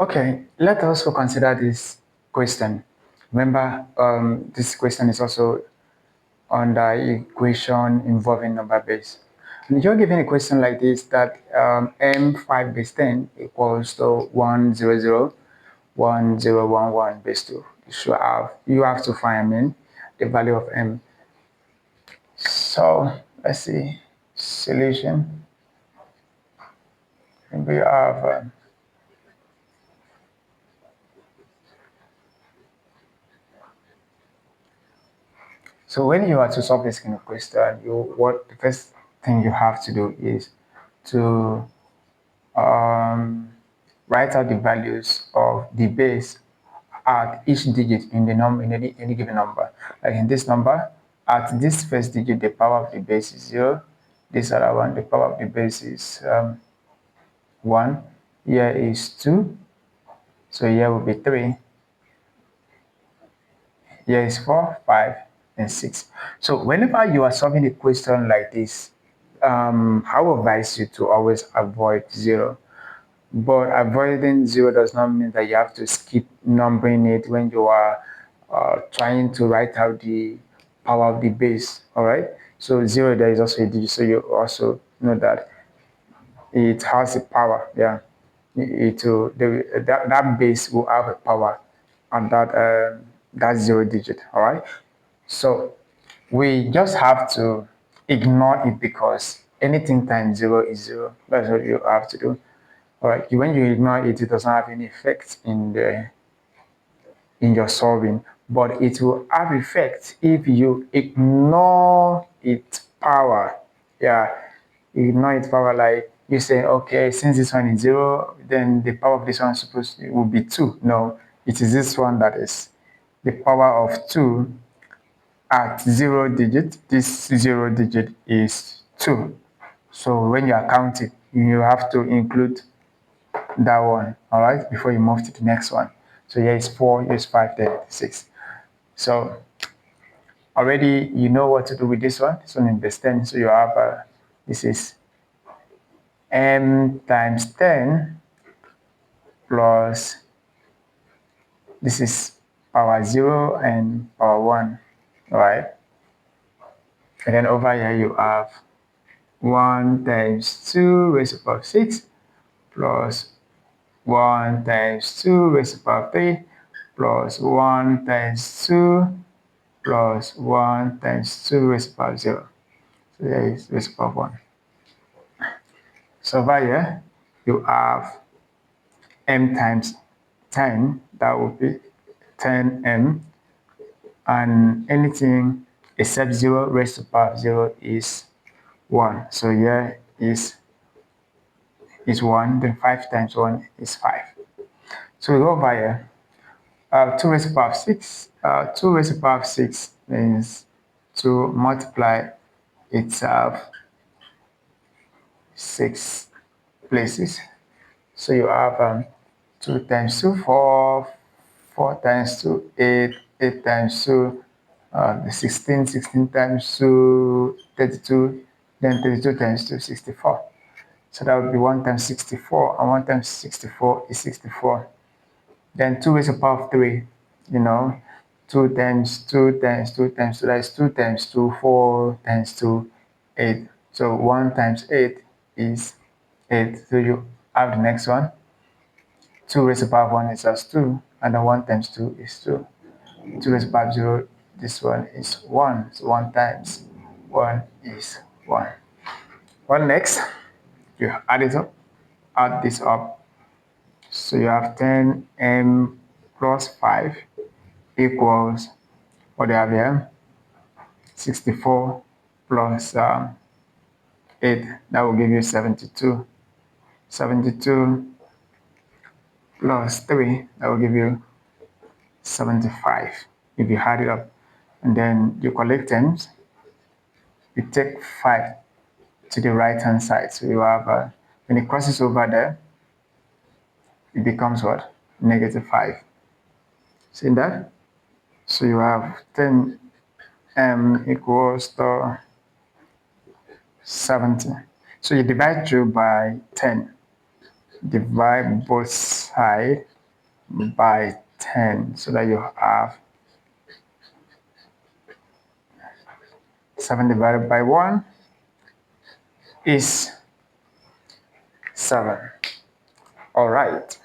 Okay, let us also consider this question. Remember, this question is also under equation involving number base. And you're given a question like this that m5 base 10 equals to 1001011 base 2. You have to find the value of m. So let's see, solution. We have so when you are to solve this kind of question, what the first thing you have to do is to write out the values of the base at each digit in the number in any given number. Like in this number, at this first digit, the power of the base is 0. This other one, the power of the base is 1. Here is 2. So here will be 3. Here is 4, 5, and 6. So whenever you are solving a question like this, I will advise you to always avoid 0. But avoiding 0 does not mean that you have to skip numbering it when you are trying to write out the power of the base. All right. So 0 there is also a digit. So you also know that it has a power. Yeah. That base will have a power on that 0 digit. All right. So we just have to ignore it because anything times 0 is 0. That's what you have to do. All right, when you ignore it, it doesn't have any effect in your solving, but it will have effect if you ignore its power. Yeah, ignore its power. Like you say, okay, since this one is 0, then the power of this one will be 2. No, it is this one that is the power of 2 at 0 digit. This 0 digit is 2. So when you are counting, you have to include that one, all right, before you move to the next one. So here is 4, here is 5, then 6. So already you know what to do with this one. So in base 10, so you have this is m times 10 plus this is power 0 and power 1, all right? And then over here you have 1 times 2 raised to the power 6 plus 1 times 2 raised to the power 3 plus 1 times 2 plus 1 times 2 raised to the power 0. So there is raised to the power 1. So over here, you have m times 10, that would be 10m, and anything except 0 raised to the power 0 is 1. So here is 1, then 5 times 1 is 5. So we go over here. 2 raised to the power 6. 2 raised to the power 6 means to multiply itself 6 places. So you have 2 times 2, 4, 4 times 2, 8, 8 times 2, 16, 16 times 2, 32, then 32 times 2, 64. So that would be 1 times 64, and 1 times 64 is 64. Then 2 raised to the power of 3, 2 times 2 times 2 times 2, that is 2 times 2, 4 times 2, 8. So 1 times 8 is 8. So you have the next one. 2 raised to the power of 1 is just 2, and then 1 times 2 is 2. 2 raised to the power of 0, this one is 1. So 1 times 1 is 1. What next? You add it up, add this up. So you have 10m plus 5 equals, what do you have here? 64 plus 8, that will give you 72. 72 plus 3, that will give you 75 if you add it up. And then you collect terms, you take 5 to the right hand side. So you have, when it crosses over there, it becomes what? Negative 5. See that? So you have 10m equals to 70. So you divide through by 10. Divide both side by 10, so that you have 7 divided by 1 is 7. All right.